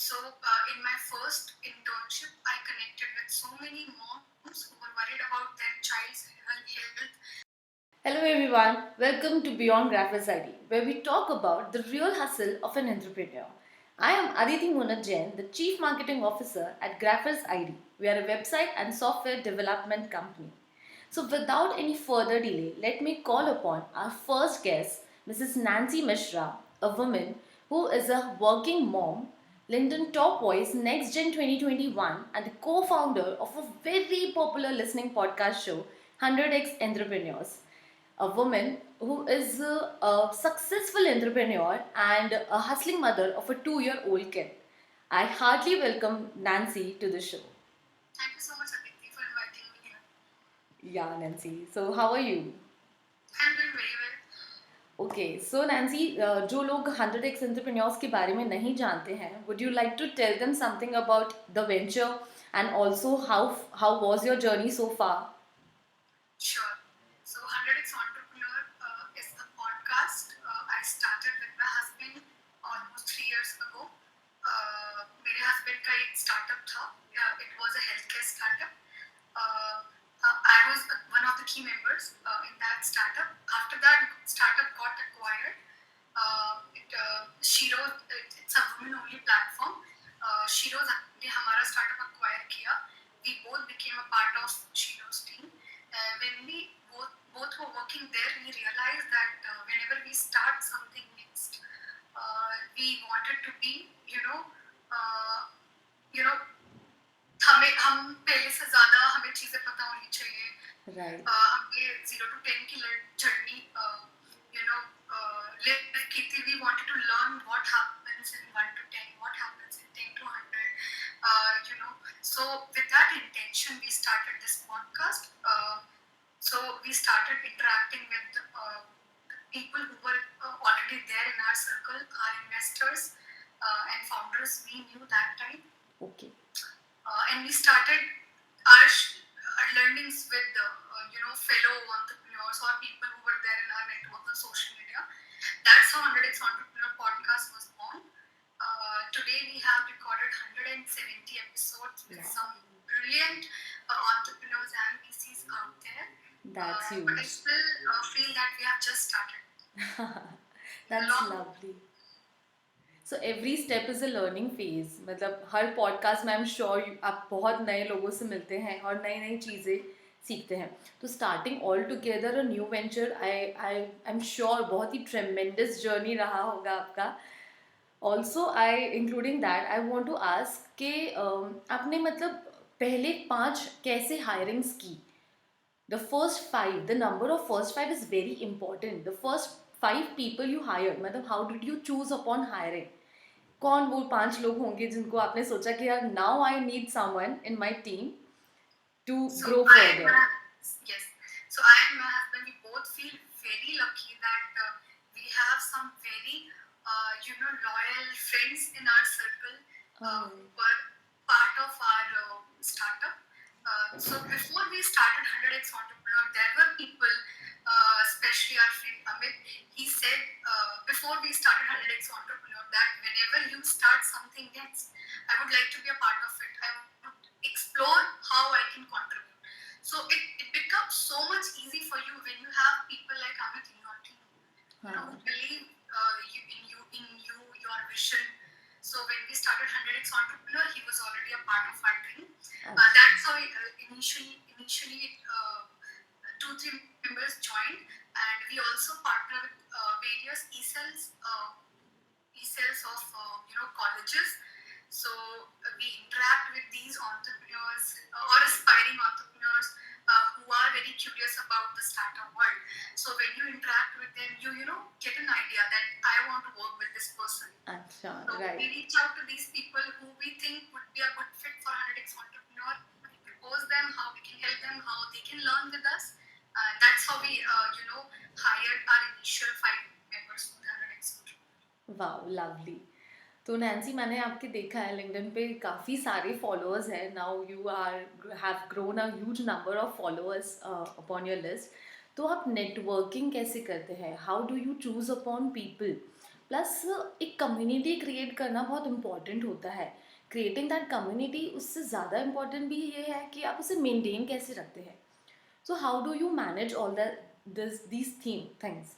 In my first internship, I connected with so many moms who were worried about their child's health. Hello everyone, welcome to Beyond GraffersID, where we talk about the real hustle of an entrepreneur. I am Aditi Munat Jain, the Chief Marketing Officer at GraffersID. We are a website and software development company. So without any further delay, let me call upon our first guest, Mrs. Nansi Mishra, a woman who is a working mom, LinkedIn Top Voice Next Gen 2021, and the co-founder of a very popular listening podcast show, 100x Entrepreneurs. A woman who is a successful entrepreneur and a hustling mother of a 2-year-old kid. I heartily welcome Nancy to the show. Thank you so much, Aditi, for inviting me here. Yeah, Nancy. So, how are you? I'm doing very well. Okay so Nancy जो लोग 100x entrepreneurs के बारे में नहीं जानते हैं would you like to tell them something about the venture and also how was your journey so far Sure. So 100x Entrepreneur is a podcast I started with my husband almost 3 years ago. मेरे husband का एक startup था. It was a healthcare startup. I was one of the key members in that startup. After that, startup got acquired. It's a women-only platform. Shiro's ने हमारा startup acquire किया. We both became a part of Shiro's team. When we both were working there, we realized that whenever we start something next, we wanted to be, हम पहले से ज़्यादा हमें चीज़ें पता होनी चाहिए. Right. हमने 0 to 10 की journey, live की थी. We wanted to learn what happens in 1 to 10, what happens in 10 to 100. So with that intention, we started this podcast. So we started interacting with people who were already there in our circle, our investors and founders we knew that time. Okay. And we started our learnings with fellow entrepreneurs or people who were there in our network on social media. That's how 100x Entrepreneur podcast was born. Today we have recorded 170 episodes with some brilliant entrepreneurs and VCs out there. That's huge. But I still feel that we have just started. That's lovely. So every step is a learning phase. मतलब हर podcast में आई am sure आप बहुत नए लोगों से मिलते हैं और नई नई चीज़ें सीखते हैं. तो starting all together a new venture I am sure बहुत ही ट्रेमेंडस जर्नी रहा होगा आपका. Also including that I want to ask कि आपने मतलब पहले 5 कैसे हायरिंग्स की. The first 5, the number of first 5 is very important. The first 5 people you hired, मतलब how did you choose upon hiring? कौन वो 5 लोग होंगे जिनको आपने सोचा कि यार now I need someone in my team to grow further? Yes. So I and my husband, we both feel very lucky that we have some very loyal friends in our circle who were part of our startup. So before we started 100x Entrepreneur, there were people, especially our friend Amit, he said before we started 100x Entrepreneur that whenever you start something next, I would like to be a part of it. I would explore how I can contribute. So it becomes so much easy for you when you have people like Amit in your team, who believe in you, your vision. So when we started 100x Entrepreneur, he was already a part of our team. That's how initially 2-3 members joined, and we also partner with various e-cells of colleges. So we interact with these entrepreneurs or aspiring entrepreneurs who are very curious about the startup world. So when you interact with them, you get an idea that I want to work with this person. So right. We reach out to these people who we think would be a good fit for 100x Entrepreneur. We propose them how we can help them, how they can learn with us. That's how we hired our initial 5 members for 100x Entrepreneur. Wow, lovely. तो Nancy मैंने आपके देखा है LinkedIn पे काफ़ी सारे followers हैं. Now you have grown a huge number of followers upon your list. तो आप नेटवर्किंग कैसे करते हैं? How do you choose upon people? Plus एक कम्युनिटी क्रिएट करना बहुत इम्पॉर्टेंट होता है. क्रिएटिंग दैट कम्युनिटी उससे ज़्यादा इम्पॉर्टेंट भी ये है कि आप उसे मेंटेन कैसे रखते हैं. So how do you manage all these things?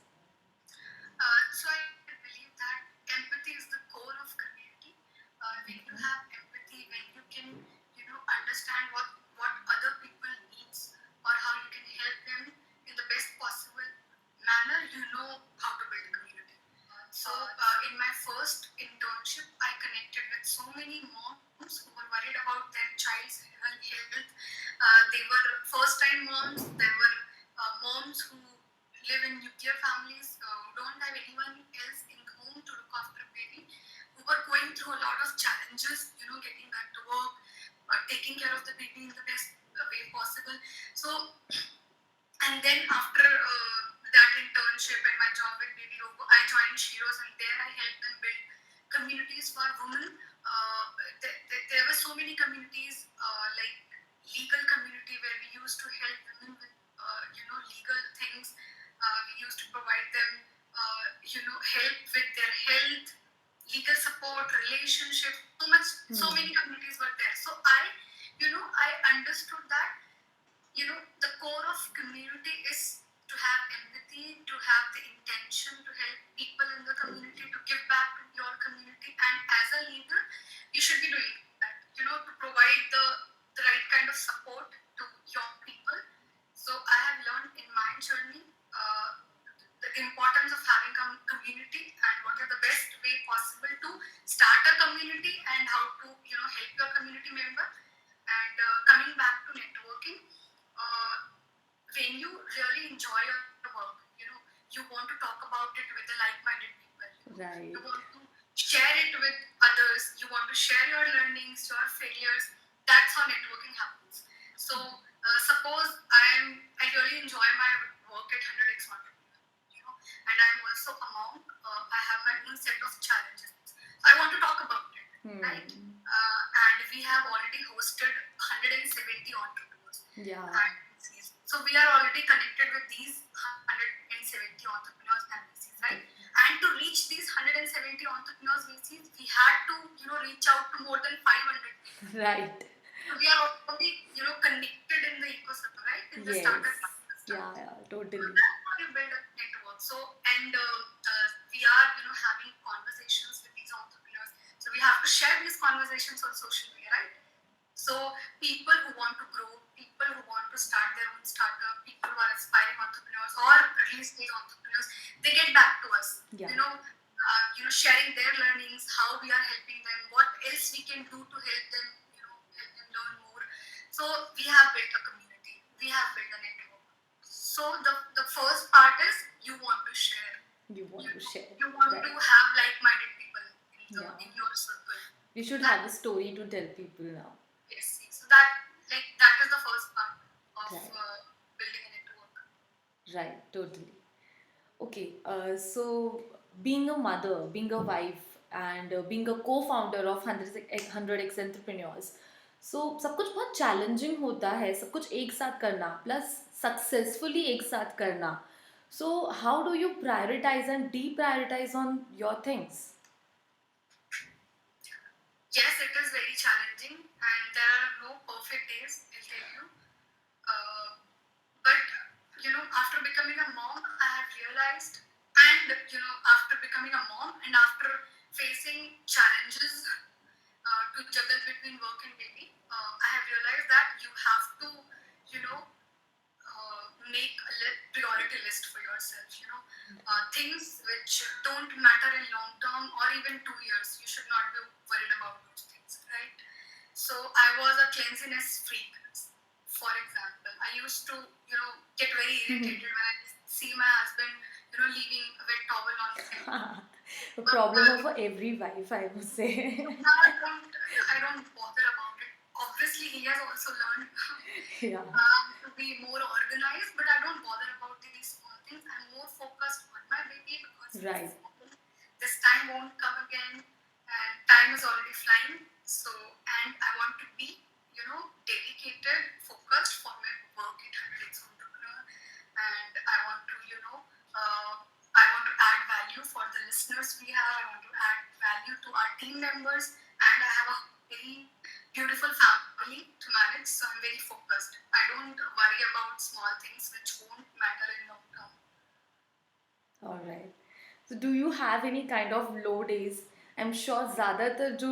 So I believe that empathy is the core of community. When you have empathy, when you can, understand what other people needs or how you can help them in the best possible manner, you know how to build a community. So in my first internship, I connected with so many moms who were worried about their child's health. They were first-time moms. There were moms who live in nuclear families, who don't have anyone else in the home to look after a baby, who were going through a lot of challenges, getting back to work, taking care of the baby in the best way possible. So, and then after that internship and my job with Baby Robo, I joined Shiros, and there I helped them build communities for women. There were so many communities, like legal community, where we used to help women with legal things. We used to provide them help with their health, legal support, relationship. So many communities were there. So I understood that the core of community is to have empathy, to have the intention to help people in the community, to give back to your community, and as a leader, you should be doing that. To provide the right kind of support to your people. So I have learned in my journey the importance of having a community, and what is the best way possible to start a community, and how to help your community member. And coming back to networking, when you really enjoy your work, you want to talk about it with the like-minded people. Right. You want to share it with others. You want to share your learnings, your failures. That's how networking happens. So suppose I really enjoy my work at 100x Entrepreneur, and I'm also a mom. I have my own set of challenges. So I want to talk about it, right? And we have already hosted 170 entrepreneurs. Yeah. So we are already connected with these 170 entrepreneurs and VCs, right? And to reach these 170 entrepreneurs VCs, we had to reach out to more than 500. Right. So we are already connected in the ecosystem, right? In the startup ecosystem. Yeah, totally. So that's how you build a network. So and we are having conversations with these entrepreneurs. So we have to share these conversations on social media, right? So people who want to grow, people who want to start their own startup, people who are aspiring entrepreneurs or early stage entrepreneurs, they get back to us. Yeah. Sharing their learnings, how we are helping them, what else we can do to help them, help them learn more. So we have built a community. We have built a network. So the first part is you want to share. You want to share. You want to have like-minded people in your circle. You should have a story to tell people now. Yes. So that is the first part of building a network. Right. Totally. Okay. So being a mother, being a wife, and being a co-founder of 100x Entrepreneurs, so सब कुछ बहुत challenging होता है, सब कुछ एक साथ करना, plus successfully एक साथ करना. So how do you prioritize and deprioritize on your things? Yes, it is very challenging, and there are no perfect days, I'll tell you. But after becoming a mom, I have realized, and after becoming a mom and after facing challenges to juggle between work and baby, I have realized that you have to, make a priority list for yourself. Things which don't matter in long term or even 2 years, you should not be worried about those things, right? So I was a cleanliness freak. For example, I used to, get very irritated when I see my husband, leaving a wet towel on his head. A problem of every wife, I would say. I don't bother about it. Obviously, he has also learned to be more organized, but I don't bother about these small things. I'm more focused on my baby because this time won't come again, and time is already flying. So, and I want to be, dedicated, focused for my work at 100x Entrepreneur, and I want to, I want to add value for the listeners we have. So do you have any kind of low days? I'm sure ज़्यादातर जो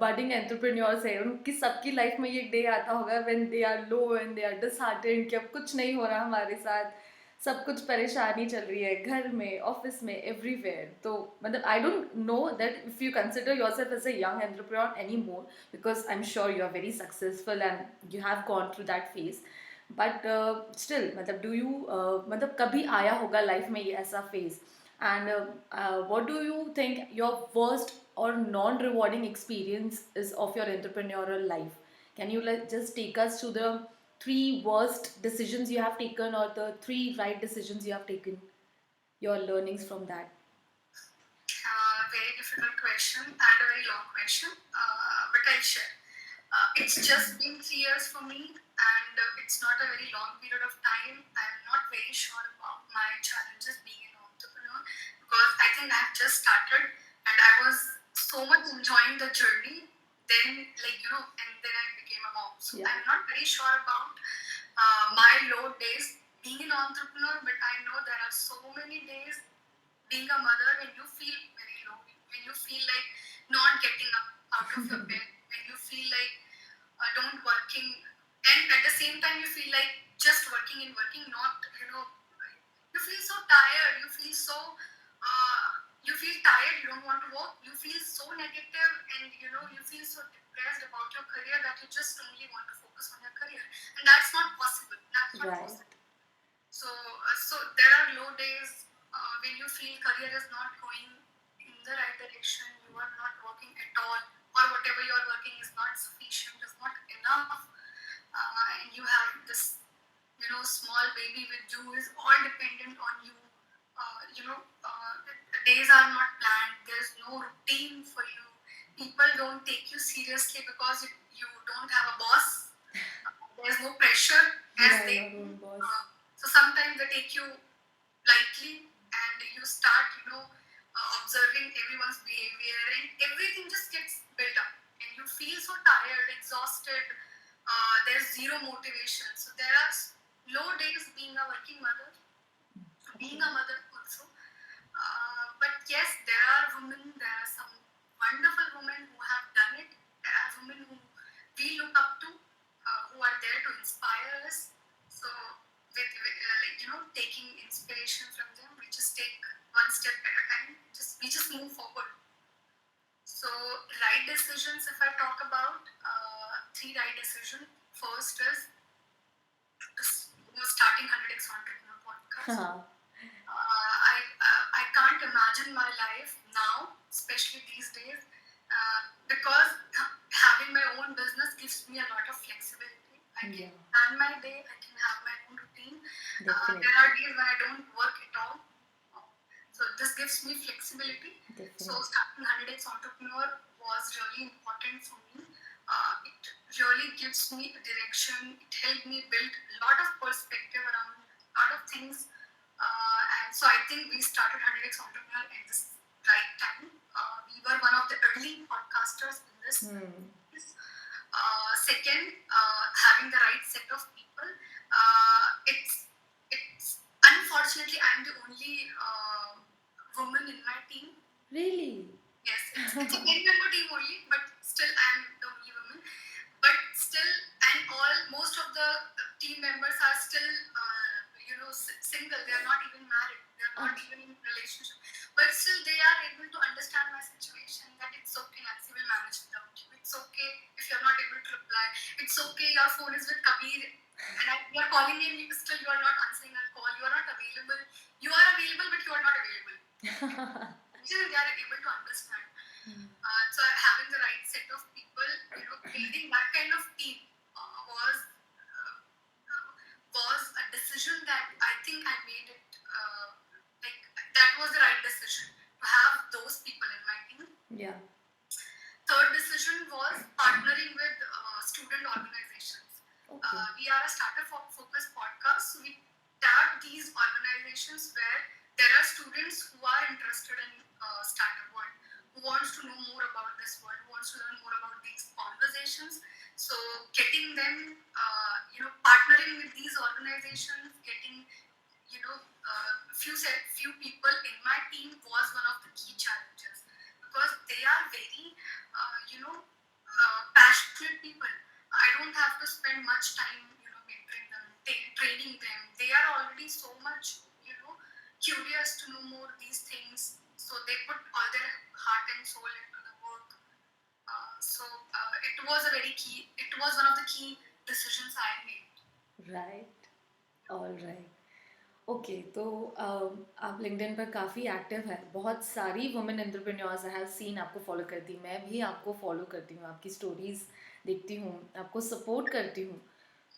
budding entrepreneurs हैं उनकी सबकी life में ये day आता होगा when they are low and they are disheartened कि अब कुछ नहीं हो रहा हमारे साथ, सब कुछ परेशानी चल रही है घर में, ऑफिस में, एवरीवेयर. तो मतलब I don't know that if you consider yourself as a young entrepreneur any more, because I am sure you are very successful and you have gone through that phase. But still मतलब do you मतलब कभी आया होगा life में ये ऐसा phase, and what do you think your worst or non-rewarding experience is of your entrepreneurial life? Can you like just take us to the three worst decisions you have taken or the three right decisions you have taken? Your learnings from that. Very difficult question and a very long question, but I'll share. It's just been 3 years for me, and it's not a very long period of time. I'm not very sure about my challenges being an entrepreneur because I think I've just started and I was so much enjoying the journey. Then, and then I became a mom. So Yeah. I'm not very sure about my low days being an entrepreneur, but I know there are so many days being a mother when you feel very low, when you feel like not getting up out of your bed, when you feel like don't working, and at the same time you feel like just working and working, not you feel so tired, you feel tired, you don't want to work, you feel so negative, and you feel so depressed about your career that you just only want to focus on your career, and that's not possible. That's not Right. possible. So there are low days when you feel career is not going in the right direction, you are not working at all, or whatever you are working is not sufficient, is not enough, and you have this small baby with you is all dependent on you. The days are not planned. There's no routine for you. People don't take you seriously because you don't have a boss. There's no pressure as Yeah, they your own boss. so sometimes they take you lightly, and you start observing everyone's behavior, and everything just gets built up, and you feel so tired, exhausted. There's zero motivation. So there are low days being a working mother, being a mother also. But yes, there are some wonderful women who have done it. There are women who we look up to, who are there to inspire us. So, taking inspiration from them, we just take one step at a time. We just move forward. So, right decisions. If I talk about three right decisions, first is starting 100x Entrepreneur podcast. I can't imagine my life now, especially these days, because having my own business gives me a lot of flexibility. I can plan my day, I can have my own routine. There are days when I don't work at all. So this gives me flexibility. Definitely. So starting 100x Entrepreneur was really important for me. It really gives me a direction. It helped me build a lot of perspective around a lot of things. And so I think we started 100x Entrepreneur at this right time. We were one of the early podcasters in this. Second, having the right set of people. It's unfortunately I'm the only woman in my team. Really? Yes, it's a 10-member team only, but still I'm the only woman. But still, and most of the team members are still single. They are not even married. They are not even in a relationship. But still, they are able to understand my situation. That it's okay, Nansi will manage without you. It's okay if you're not able to reply. It's okay, your phone is with Kabir, and you are calling in. Still, you are not answering our call. You are not available. You are available, but you are not available. Still, they are able to understand. So having the right set of people, building that kind of team was a decision that I think I made it. That was the right decision to have those people in my team. Yeah. Third decision was partnering with student organizations. Okay. We are a startup focused podcast, so we tap these organizations where there are students who are interested in startup world, who wants to know more about this world, who wants to learn more about these conversations. So getting them, partnering with these organizations, getting few people in my team was one of the key challenges, because they are very passionate people. I don't have to spend much time mentoring them, training them. They are already so much curious to know more these things, so they put all their heart and soul into the work. It was a very key. It was one of the key decisions I made. Right. All right. Okay तो आप LinkedIn पर काफ़ी active है, बहुत सारी women entrepreneurs I have seen आपको follow करती हूँ, मैं भी आपको फॉलो करती हूँ, आपकी स्टोरीज देखती हूँ, आपको सपोर्ट करती हूँ.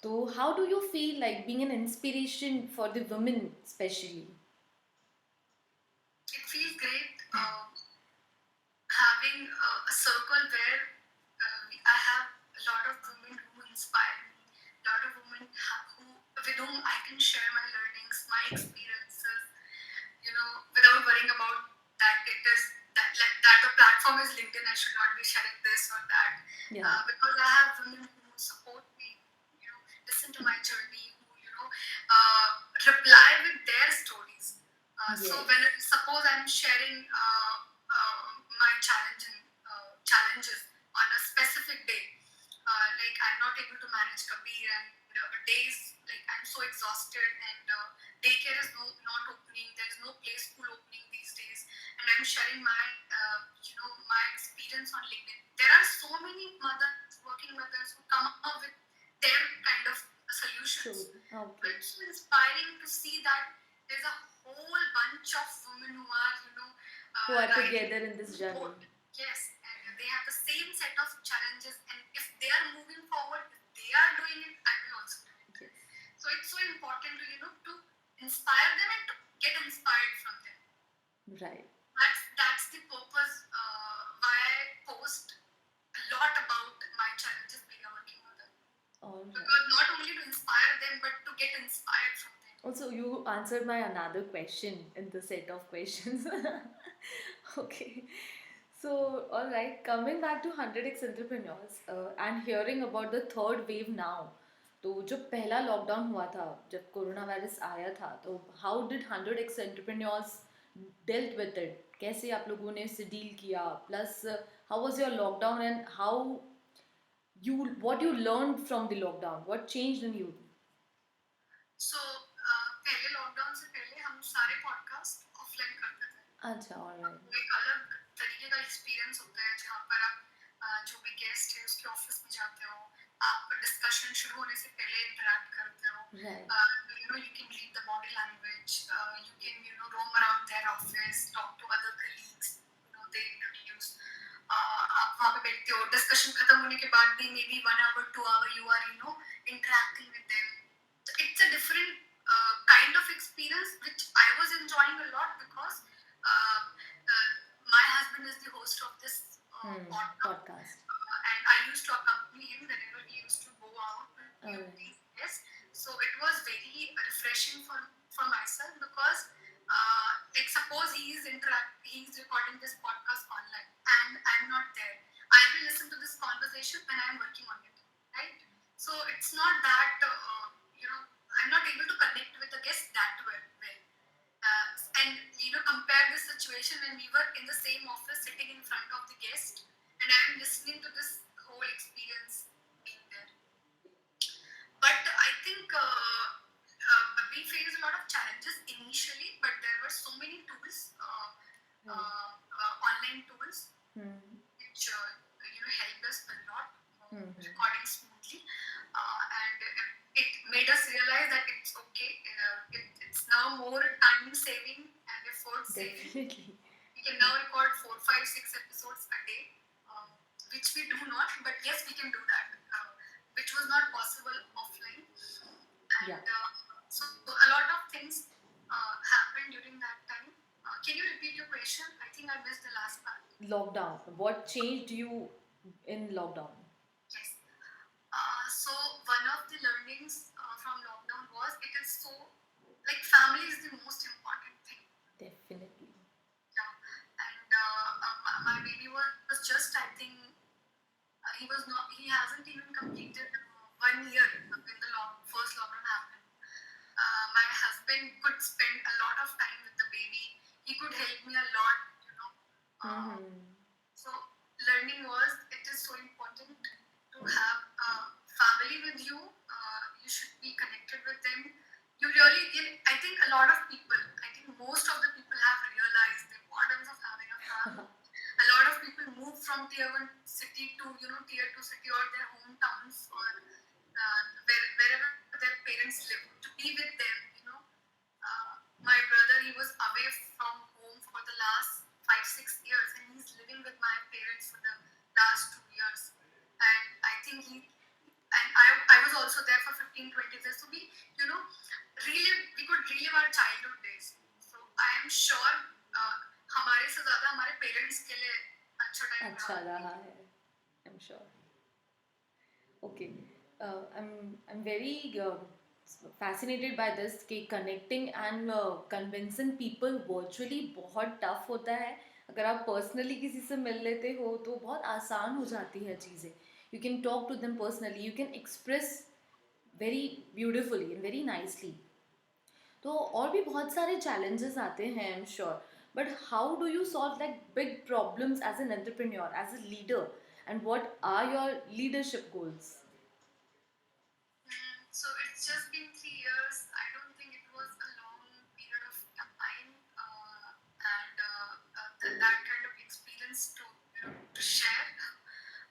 तो how do you feel like being an inspiration for the women specially? It feels great having a circle where I have a lot of women who inspire me, a lot of women with whom I can share my learnings, my experiences, without worrying about that it is that the platform is LinkedIn. I should not be sharing this or that, Yeah. because I have women who support me, listen to my journey, who reply with their stories. So Yes. when suppose I'm sharing my challenges on a specific day, like I'm not able to manage Kabir, and days like I'm so exhausted, and daycare is not opening. There's no play school opening these days, and I'm sharing my my experience on LinkedIn. There are so many mothers, working mothers, who come up with their kind of solutions. True. Okay. It's so inspiring to see that there's a whole bunch of women who are Who are like together in this journey. yes, and they have the same set of challenges, and if they are moving forward, if they are doing it, I will also do it. Yes. So it's so important to to inspire them and to get inspired from them. Right. That's the purpose why I post a lot about my challenges being a working mother. All right. Because not only to inspire them, but to get inspired from them. Also, you answered my another question in the set of questions. Okay. So, all right, coming back to 100x entrepreneurs and hearing about the third wave now. तो जो पहला lockdown हुआ था, जब corona virus आया था, तो how did 100x entrepreneurs dealt with it? कैसे आप लोगों ने इससे डील किया? Plus how was your lockdown and how you what you learned from the lockdown? What changed in you? So पहले लॉकडाउन से पहले हम सारे पॉडकास्ट ऑफलाइन करते थे. अच्छा, ऑलराइट. एक अलग तरीके का एक्सपीरियंस होता है, जहाँ पर आप जो भी गेस्ट है उसके ऑफिस में जाते हो, आप डिस्कशन शुरू होने से पहले इंटरैक्ट करते हो. You can read the body language, you can roam around their office, talk to other colleagues, they introduce. आप वहाँ पे बैठते हो, डिस्कशन खत्म होने के बाद भी may be 1 hour 2 hour you are interacting with them. So it's a different kind of experience which I was enjoying a lot, because my husband is the host of this podcast, and I used to accompany him whenever we used to go out with these guests. So it was very refreshing for myself, because like suppose he's recording this podcast online and I'm not there, I will listen to this conversation when I'm working on it, right? So it's not that I'm not able to connect with the guest that well. And compare this situation when we were in the same office sitting in front of the guest, and I'm listening to this whole experience being there. But I think we faced a lot of challenges initially, but there were so many tools, online tools, which helped us a lot, recording smoothly, and it made us realize that it's okay. It's now more time saving and effort saving. Definitely. We can now record 4, 5, 6 episodes a day, which we do not, but yes, we can do that, which was not possible offline. And so a lot of things happened during that time. Can you repeat your question? I think I missed the last part. Lockdown. What changed you in lockdown? Yes. So one of the learnings from lockdown was it is so like family is the most important thing. Definitely. Yeah. And my baby was just, I think he hasn't even completed 1 year when the first lockdown happened. My husband husband could spend a lot of time with the baby. He could help me a lot, you know. So learning was, it is so important to have a family with you. You should be connected with them. You really, I think a lot of people, I think most of the people have realized the importance of having a family. A lot of people move from tier 1 city to, tier 2 city or their hometowns, or wherever their parents live, to be with them. My brother, he was away from home for the last 5-6 years, and he's living with my parents for the last 2 years. And I think I was also there for 15-20 years. So we could relive our childhood days. So I am sure हमारे से ज़्यादा हमारे parents के लिए अच्छा रहा है. I'm sure. Okay. I'm very fascinated by this कि connecting and convincing people virtually बहुत tough होता है. अगर आप personally किसी से मिल लेते हो तो बहुत आसान हो जाती है चीज़ें. You can talk to them personally. You can express very beautifully and very nicely. तो और भी बहुत सारे challenges आते हैं, I'm sure. But how do you solve like big problems as an entrepreneur, as a leader, and what are your leadership goals? So it's just been 3 years. I don't think it was a long period of time, and that kind of experience to share.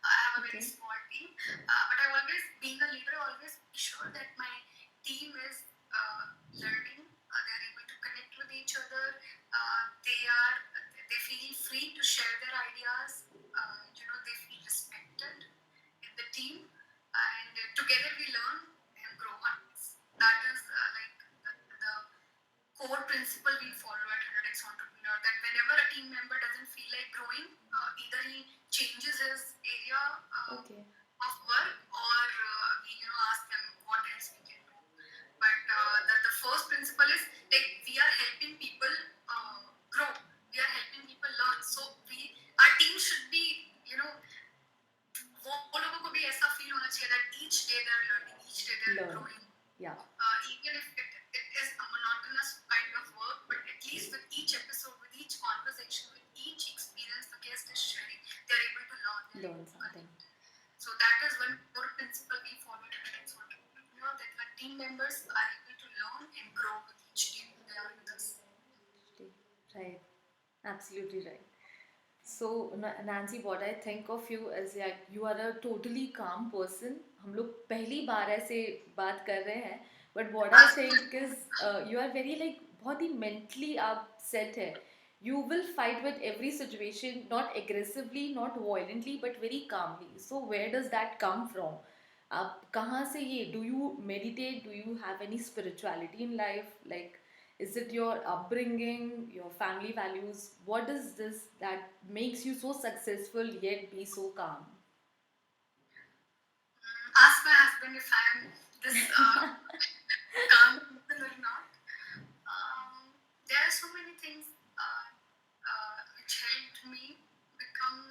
I have a very small team, but I always, being a leader, I always be sure that my team is learning. They're able to connect with each other. They feel free to share their ideas. They feel respected in the team, and together we learn and grow on this. That is the core principle we follow at 100x Entrepreneur, that whenever a team member doesn't feel like growing, either he changes his area of work, or we ask them what else we can do. But the first principle is, like, we are helping people grow. We are helping people learn. So our team should be, वो लोगों को भी ऐसा feel होना चाहिए that each day they are learning, each day they are growing. Yeah. Even if it is a monotonous kind of work, but at least with each episode, with each conversation, with each experience the guest is sharing, they are able to learn something. So that is one core principle we follow at 100x Entrepreneur, that the team members are able to learn and grow with each team they are with us. Right. Absolutely right. So Nancy, what I think of you is like you are a totally calm person. हम लोग पहली बार ऐसे बात कर रहे हैं. But what I think is you are very like बहुत ही mentally आप set है. You will fight with every situation, not aggressively, not violently, but very calmly. So where does that come from? आप कहाँ से ये? Do you meditate? Do you have any spirituality in life? Like, is it your upbringing, your family values? What is this that makes you so successful yet be so calm? Ask my husband if I am this calm person or not. There are so many things which helped me become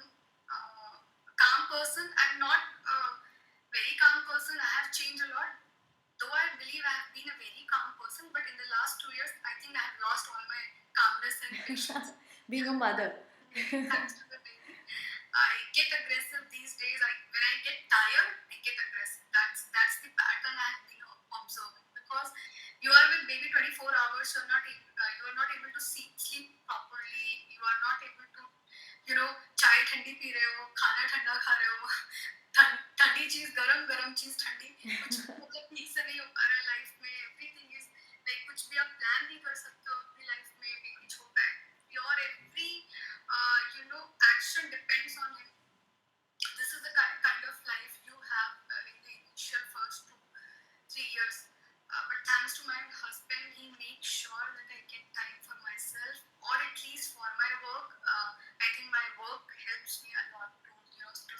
a calm person. I'm not a very calm person. I have changed a lot. Though I believe I have been a very calm person, but in the last 2 years, I think I have lost all my calmness and patience. Being a mother. Thanks to the baby. I get aggressive these days. When I get tired, I get aggressive. That's the pattern I have been observing. Because you are with baby 24 hours, you are not able to sleep properly. You are not able to, चाय ठंडी P रहे हो, खाना ठंडा खा रहे हो, ठंडी चीज गरम चीज ठंडी, कुछ मतलब ठीक से नहीं हो पा रहा है लाइफ में. एवरीथिंग इज लाइक, कुछ भी आप प्लान नहीं कर सकते हो अपनी लाइफ में. बेबी छोटा है, your every action depends on him. This is the kind of life you have in the initial first 2-3 years. But thanks to my husband, he makes sure that I get time for myself, or at least for my work. I think my work helps me a lot to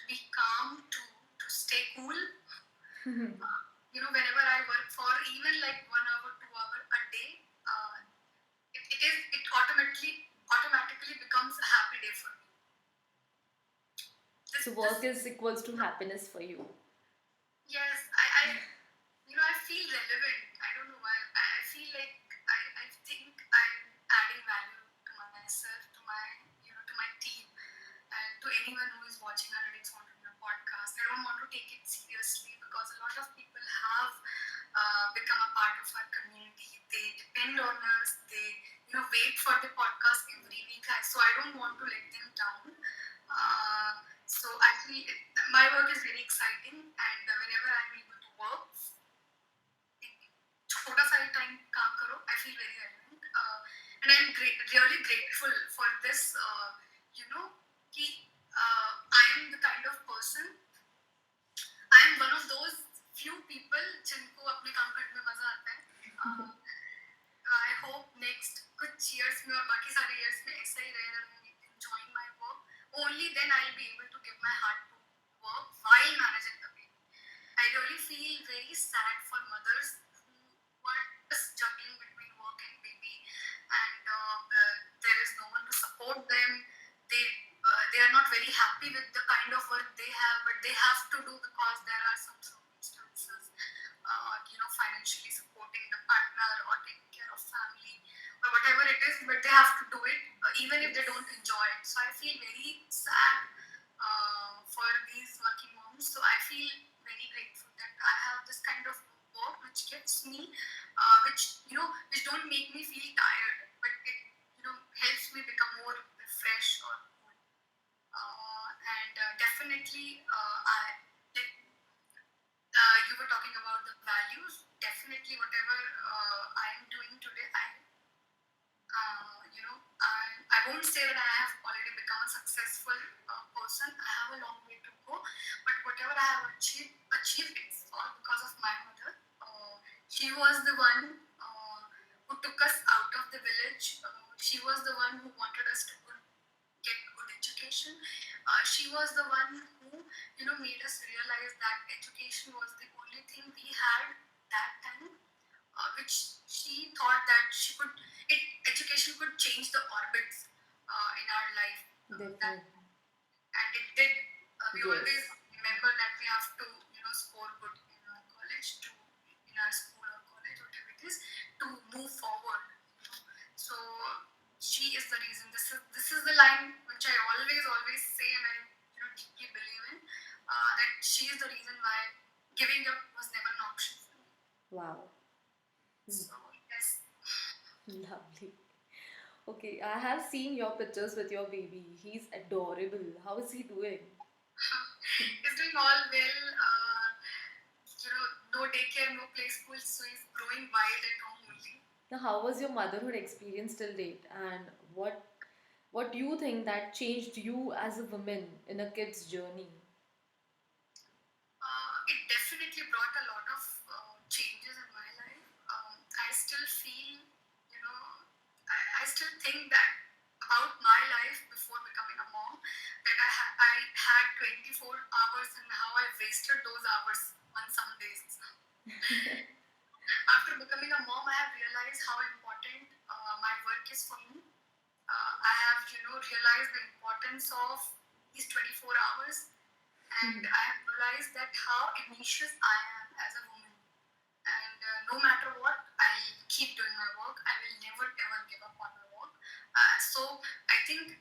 be calm, to stay cool. Whenever I work for even like 1 hour, 2 hour a day, it automatically becomes a happy day for me. So work is equals to happiness for you. Yes, I feel relevant. I don't know why. anyone who is watching Analytics Entrepreneur podcast. I don't want to take it seriously because a lot of people have become a part of our community. They depend on us. They wait for the podcast every week. So I don't want to let them down. So actually, my work is very exciting, and whenever I'm able to work, छोटा सा time काम करो, I feel very relevant, and I'm really grateful for this. कि I am the kind of person. I am one of those few people जिनको अपने काम करने में मजा आता है. I hope next कुछ years में और बाकी सारे years में ऐसा ही रहेगा. I'm enjoying my work. Only then I'll be able to give my heart to work while managing the baby. I really feel very sad for mothers who are just juggling between work and baby, and there is no one to support them. They are not very happy with the kind of work they have, but they have to do because there are some circumstances, financially supporting the partner or taking care of family or whatever it is, but they have to do it even if they don't enjoy it. So I feel very sad for these working moms. So I feel very grateful that I have this kind of work which gets me, which don't make me feel tired, but it helps me become more fresh or good. And definitely, you were talking about the values. Definitely, whatever I am doing today, I won't say that I have already become a successful person. I have a long way to go, but whatever I have achieved it's all because of my mother. She was the one who took us out of the village. She was the one who wanted us to get good education. She was the one who made us realize that education was the only thing we had that time, which she thought that education could change the orbits in our life. And it did. We always remember that we have to score good in our college, in our school or college, whatever it is, to move forward. So she is the reason. This is the line which I always say, and I deeply believe in, that she is the reason why giving up was never an option for me. Wow. So yes. Lovely. Okay, I have seen your pictures with your baby. He's adorable. How is he doing? He's doing all well. No daycare, no play school, so he's growing wild at home only. Now, how was your motherhood experience till date, and what do you think that changed you as a woman in a kid's journey? It definitely brought a lot of changes in my life. I still feel, I still think that about my life before becoming a mom, that I had 24 hours and how I wasted those hours on some days. After becoming a mom, I have realized how important my work is for me. I have, realized the importance of these 24 hours, and I have realized that how ambitious I am as a woman. And no matter what, I'll keep doing my work. I will never ever give up on my work. So I think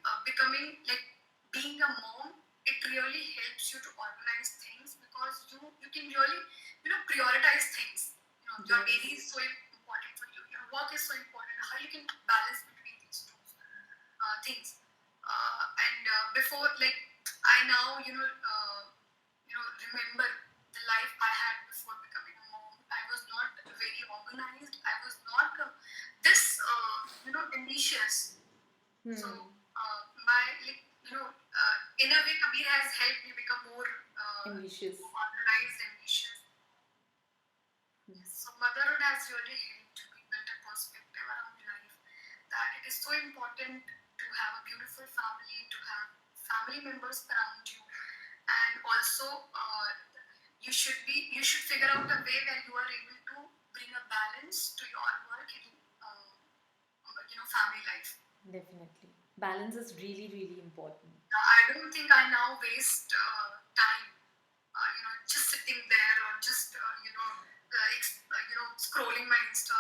being a mom, it really helps you to organize things because you can really prioritize things. Your baby is so important for you. Your work is so important. How you can balance between these two things. And before, I now remember the life I had before becoming a mom. I was not very organized. I was not this ambitious. So my in a way, Kabir has helped me become more ambitious, organized, ambitious. So motherhood has really helped me build a perspective around life, that it is so important to have a beautiful family, to have family members around you, and also you should figure out a way where you are able to bring a balance to your work and family life. Definitely, balance is really, really important. I don't think I now waste time, just sitting there or just scrolling my Insta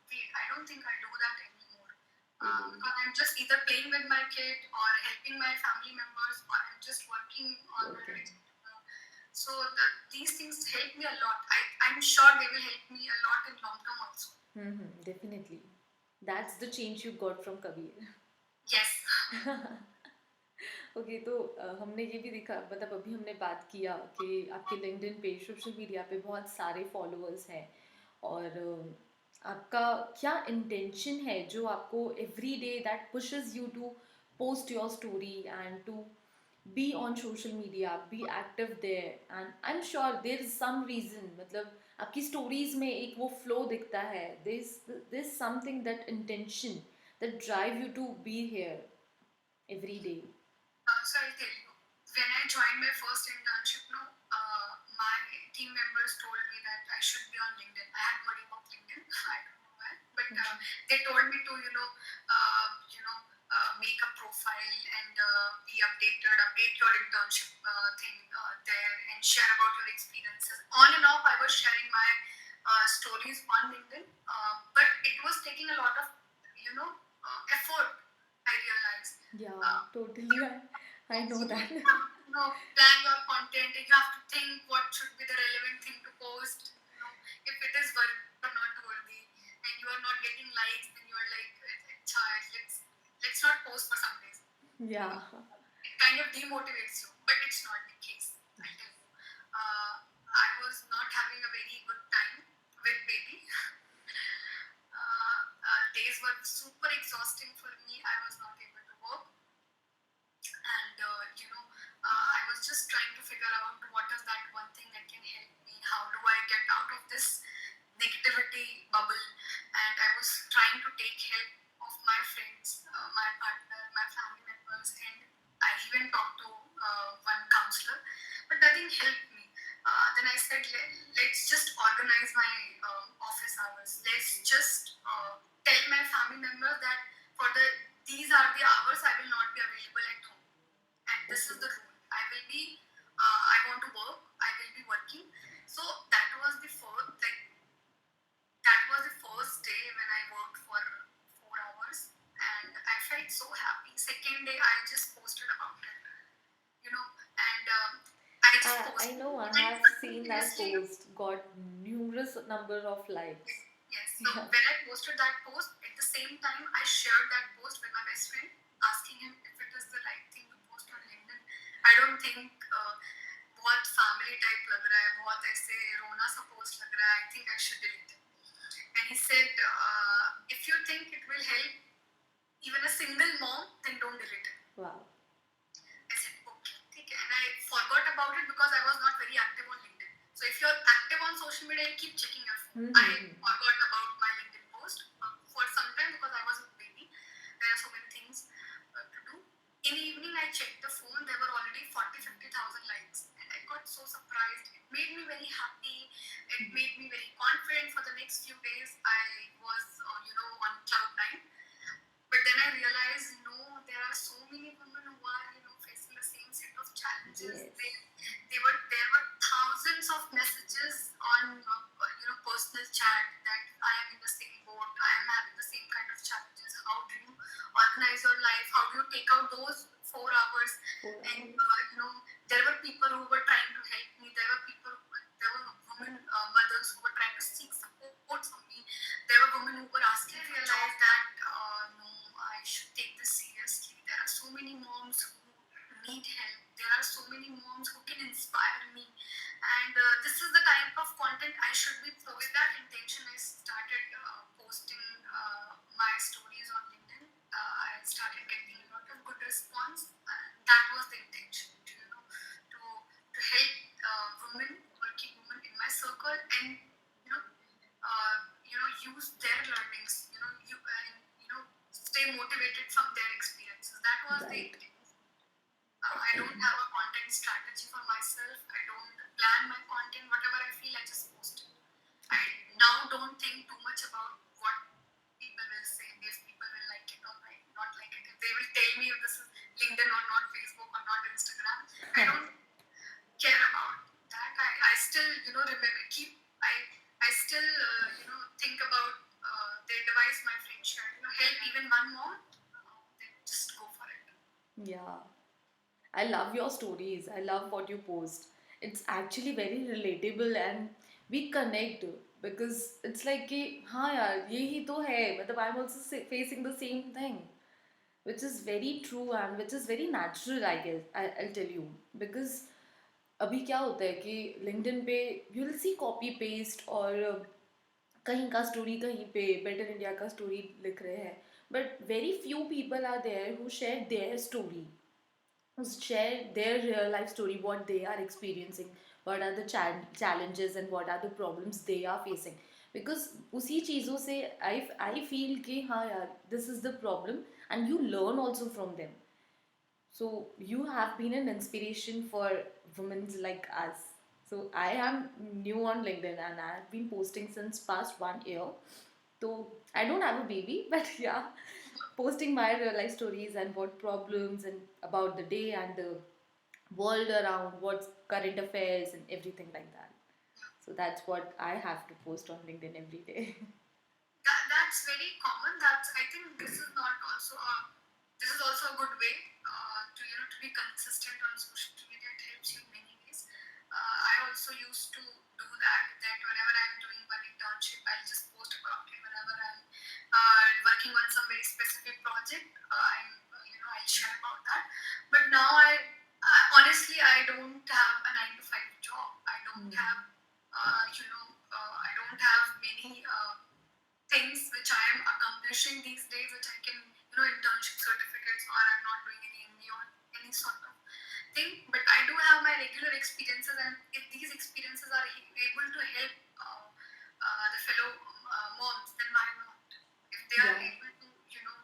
feed. I don't think I do that anymore. Because I'm just either playing with my kid or helping my family members, or I'm just So these things help me a lot. I'm sure they will help me a lot in long term also. Definitely. That's the change you got from Kabir. Yes. Okay तो हमने ये भी देखा, मतलब अभी हमने बात किया कि आपके लिंक्डइन पे, सोशल मीडिया पे बहुत सारे फॉलोअर्स हैं, और आपका क्या इंटेंशन है जो आपको every day that pushes you to post your story and to be on social media, be active there, and I am sure there is some reason, मतलब आपकी स्टोरीज में एक वो फ्लो दिखता है, there is something, that intention that drive you to be here every day. So I'll tell you, when I joined my first internship, no, my team members told me that I should be on LinkedIn. I had heard about LinkedIn. I don't know why, but they told me to, make a profile and be updated, update your internship thing there, and share about your experiences. On and off, I was sharing my stories on LinkedIn, but it was taking a lot of, effort. I realized. Yeah, totally. I know that. Plan your content. You have to think what should be the relevant thing to post. If it is worthy or not worthy, and you are not getting likes, then you are like, child, let's not post for some days. Yeah. It kind of demotivates you, but it's not the case. I tell you, I was not having a very good time with baby. Days were super exhausting for me. I was not able to work, and I was just trying to figure out what is that one thing that can help me. How do I get out of this negativity bubble? And I was trying to take help of my friends, my partner, my family members, and I even talked to one counselor, but nothing helped me. Then I said, let's just organize my office hours. Let's just tell my family members that for these are the hours I will not be available at home, and this is the rule. I want to work. I will be working. So that was the first day when I worked for 4 hours, and I felt so happy. Second day, I just posted about it, and I just I posted. know, I And have seen that post, got numerous number of likes. yes. So when I posted that post, at the same time, I shared that post with my best friend, asking him if it is the right thing to post on LinkedIn. I don't think बहुत family type लग रहा है, बहुत ऐसे रोना सा post लग रहा है. I think I should delete it. And he said, if you think it will help even a single mom, then don't delete it. Wow. I said, okay. And I forgot about it because I was not very active on LinkedIn. So if you're active on social media, you keep checking your phone. I forgot about my LinkedIn post for some time because I was a baby. There are so many things to do. In the evening, I checked the phone. There were already 40,000-50,000 likes. And I got so surprised. It made me very happy. It made me very confident for the next few days. I was, on cloud nine. But then I realized, there are so many women who are, facing the same set of challenges. Yes. There were thousands of messages on, personal chat that I am in the same boat. I am having the same kind of challenges. How do you organize your life? How do you take out those 4 hours? And there were people who were trying to help me. There were women, mothers who were trying to seek support from me. There were women who were asking me. I realized that no, I should take this seriously. There are so many moms who need help. There are so many moms who can inspire me, and this is the type of content I should be posting. With that intention, I started posting my stories on LinkedIn. I started getting a lot of good response, and that was the intention to help working women in my circle, and use their learnings, stay motivated from their experiences. That was Right. the I don't have a content strategy for myself. I don't plan my content. Whatever I feel, I just post it. I now don't think too much about what people will say, if people will like it or not like it. If they will tell me if this is LinkedIn or not, Facebook or not, Instagram, I don't care about that. I still, remember, I still, think about the advice my friend shared. Help even one mom, then just go for it. Yeah. I love your stories. I love what you post. it's actually very relatable and we connect because it's like कि हाँ यार यही तो है मतलब I'm also facing the same thing, which is very true and which is very natural, I guess. I'll tell you because अभी क्या होता है कि LinkedIn पे you'll see copy paste और कहीं का स्टोरी कहीं पे बेटर इंडिया का स्टोरी लिख रहे हैं, but very few people are there who share their story, share their real life story, what they are experiencing, what are the challenges and what are the problems they are facing. Because उसी चीज़ों से I feel कि हाँ यार this is the problem and you learn also from them. So you have been an inspiration for women like us. So I am new on LinkedIn and I have been posting since past 1 year. So I don't have a baby, but yeah, posting my real life stories and what problems and about the day and the world around, what's current affairs and everything like that. So that's what I have to post on LinkedIn every day. That's very common. That's, I think this is not also a, this is also a good way to, you know, to be consistent on social media. It helps you in many ways. I also used to do that. That whenever I'm doing one internship, I'll just post about it. Whenever I'm working on some very specific project, you know, I'll share about that. But now honestly, I don't have a 9 to 5 job. I don't have you know, I don't have many things which I am accomplishing these days, which I can, you know, internship certificates, or I'm not doing any MBA or any sort of thing. But I do have my regular experiences, and if these experiences are able to help the fellow moms, then why not? If they are Yeah. able to, you know,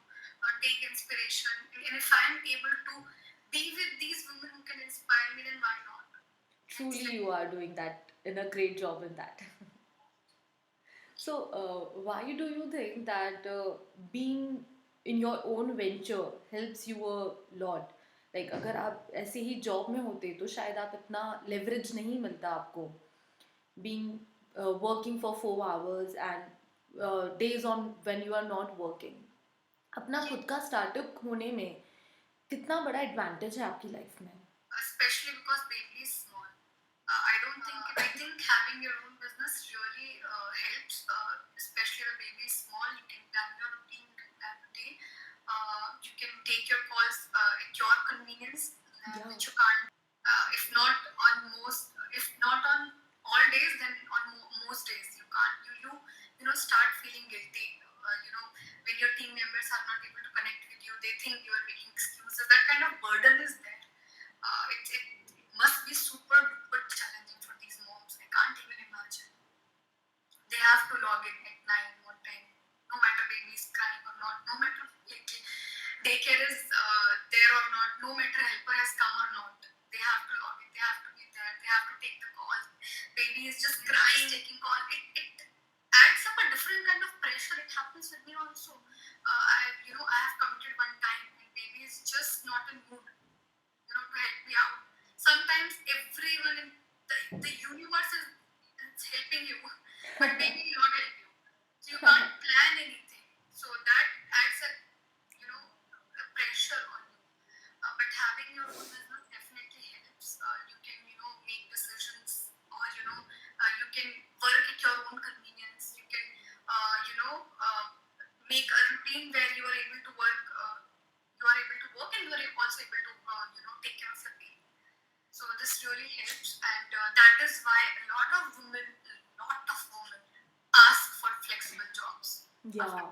take inspiration, and if I am able to be with these women who can inspire me, then why not? Truly, you are doing that in a great job in that. So, why do you think that being in your own venture helps you a lot? Like, अगर आप ऐसे ही job में होते तो शायद आप इतना leverage नहीं मिलता आपको. Being working for 4 hours and days on when you are not working. अपना खुद का स्टार्टअप होने में कितना बड़ा एडवांटेज है आपकी लाइफ में? Especially because baby is small. I don't think, I think having your own business really helps, especially when baby is small. You can plan your routine, you can plan the day. You can take your calls at your convenience, Yeah. which you can't. If not on most, if not on all days, then on most days you can't. You know, start feeling guilty. You know, when your team members are not able to connect with you, they think you are making excuses. That kind of burden is there. It must be super duper challenging for these moms. I can't even imagine. They have to log in at 9 or 10, no matter baby is crying or not, no matter like daycare is there or not, no matter helper has come or not. They have to log in, they have to be there, they have to take the call. Baby is just crying, taking call. It adds up a different kind of pressure. It happens with me also. I have committed one time and baby is just not in mood, you know, to help me out. Sometimes everyone in the universe is helping you, but maybe will not help you. So you can't plan anything. So that adds a, you know, a pressure on you. But having your own business definitely helps. You can, you know, make decisions, or you know, you can work at your own convenience. You can, you know, make a routine where you are able to work. You are able to work, and you are also able to, you know, take care of your baby. So this really helps, and that is why a lot of women ask for flexible jobs. Yeah.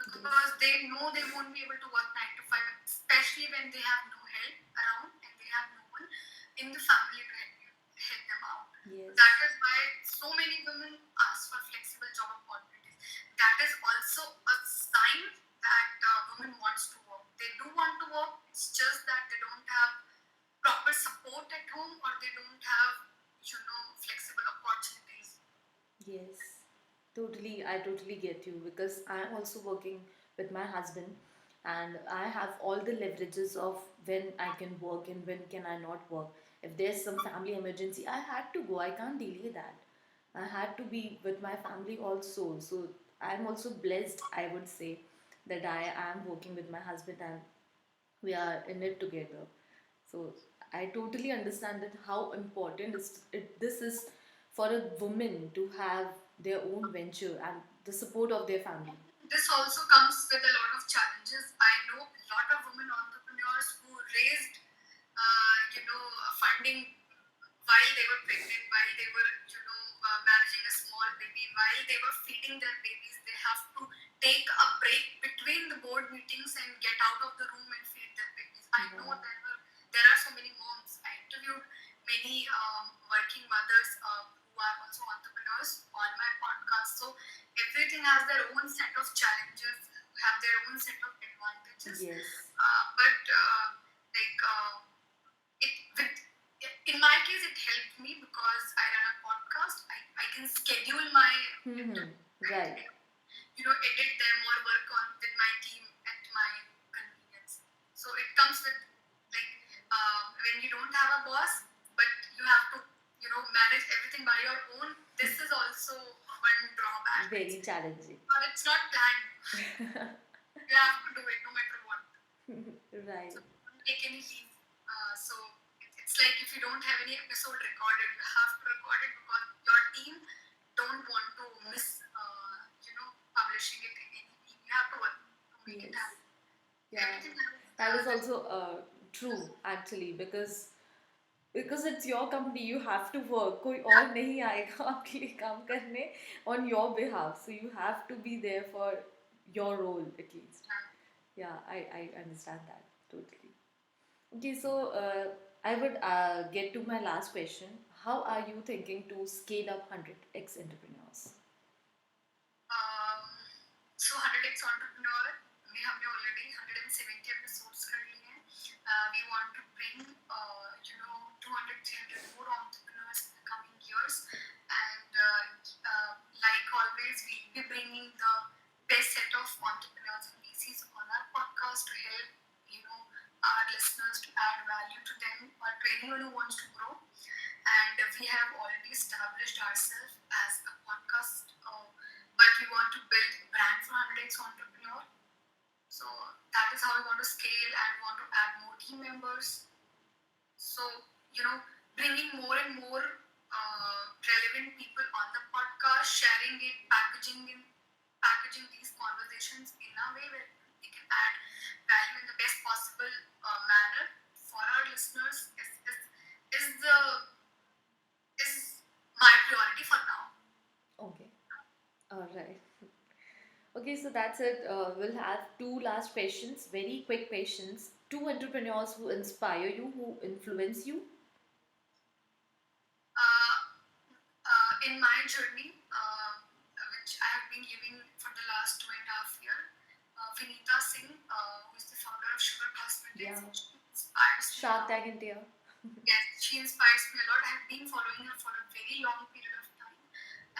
Because they know they won't be able to work 9 to 5, especially when they have no help around and they have no one in the family to help them out. Yes. That is why so many women ask for flexible job opportunities. That is also a sign that women wants to work. They do want to work. It's just that they don't have proper support at home, or they don't have, you know, flexible opportunities. Yes, totally. I totally get you because I'm also working with my husband and I have all the leverages of when I can work and when can I not work. If there's some family emergency, I had to go. I can't delay that. I had to be with my family also. So I'm also blessed, I would say, that I am working with my husband and we are in it together. So I totally understand that how important this is for a woman to have their own venture and the support of their family. This also comes with a lot of challenges. I know a lot of women entrepreneurs who raised, funding while they were pregnant, while they were, managing a small baby, while they were feeding their babies. They have to take a break between the board meetings and get out of the room and feed their babies. I know there are so many moms. I interviewed many working mothers who are also entrepreneurs on my podcast. So everything has their own set of challenges, have their own set of advantages. Yes. But like it with in my case, it helped me because I run a podcast. I can schedule my Right. edit them or work on with my team at my convenience. So it comes with like when you don't have a boss, but you have to manage everything by your own. This is also one drawback. Very challenging. But it's not planned. You have to do it no matter what. Right. So don't take any leave. So it's like if you don't have any episode recorded, you have to record it because your team don't want to miss, publishing it in any week. You have to work to make it happen. Yeah, that is also true actually because it's your company. You have to work. कोई और नहीं आएगा आपके लिए काम करने on your behalf. So you have to be there for your role at least. Yeah, I understand that totally. Okay, so I would get to my last question. How are you thinking to scale up 100x entrepreneurs? So 100x entrepreneur, we have already 170 episodes कर लिए हैं. We want to bring 200, 300 more entrepreneurs in the coming years, and like always, we'll be bringing the best set of entrepreneurs and VCs on our podcast to help our listeners to add value to them or to anyone who wants to grow. And we have already established ourselves as a podcast, but we want to build a brand for 100x entrepreneur. So that is how we want to scale and want to add more team members. So bringing more and more relevant people on the podcast, sharing it, packaging these conversations in a way where we can add value in the best possible manner for our listeners is my priority for now. Okay. All right. Okay, so that's it. We'll have two last questions, very quick questions. Two entrepreneurs who inspire you, who influence you. In my journey, which I have been living for the last 2.5 years, Vinita Singh, who is the founder of Sugar Cosmetics, Yeah. she inspires me. Shark Tank India. Yes, she inspires me a lot. I have been following her for a very long period of time,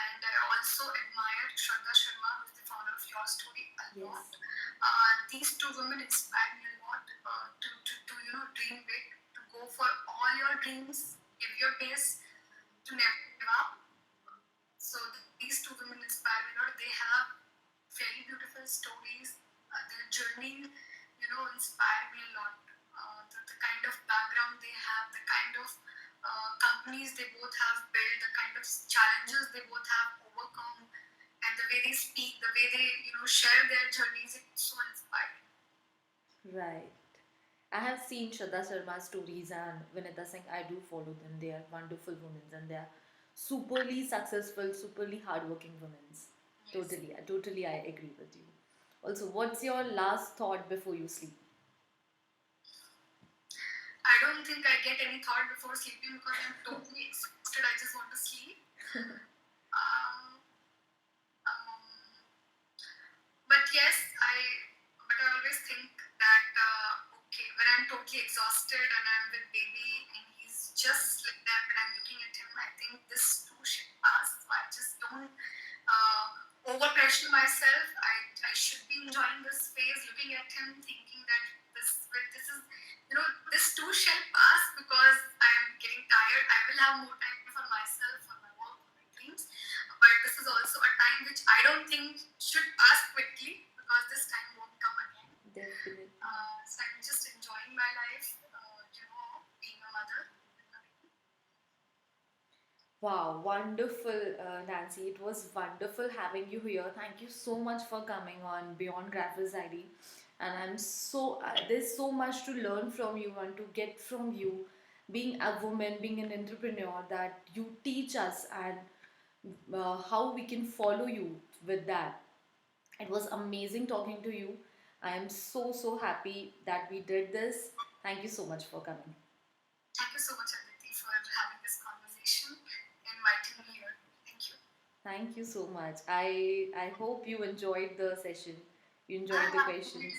and I also admire Shraddha Sharma, who is the founder of Your Story, a lot. These two women inspire me a lot to dream big, to go for all your dreams, give your best, to never give up. So these two women inspire me a lot. They have very beautiful stories. Their journey, inspire me a lot. The kind of background they have, the kind of companies they both have built, the kind of challenges they both have overcome, and the way they speak, the way they share their journeys, it's so inspiring. Right. I have seen Shraddha Sharma's stories and Vinita Singh. I do follow them. They are wonderful women and they are superly successful, superly hardworking women. Yes. Totally, I agree with you. Also, what's your last thought before you sleep? I don't think I get any thought before sleeping because I'm totally exhausted. I just want to sleep. But yes, I always think that okay, when I'm totally exhausted and I'm with baby and he's just like that and I'm looking at him, I think this too should pass. So I just don't over-pressure myself. I should be enjoying this phase, looking at him, thinking that this is this too shall pass because I'm getting tired. I will have more time for myself, for my work, for my dreams. But this is also a time which I don't think should pass quickly because this time won't come again. Definitely. So I'm just enjoying my life, being a mother Wow, wonderful, Nancy. It was wonderful having you here. Thank you so much for coming on Beyond Graphers ID. And there's so much to learn from you and to get from you, being a woman, being an entrepreneur, that you teach us, and how we can follow you with that. It was amazing talking to you. I am so happy that we did this. Thank you so much for coming. Thank you so much, Aditi, for having this conversation, inviting me here. Thank you. Thank you so much. I hope you enjoyed the session. You enjoyed the questions.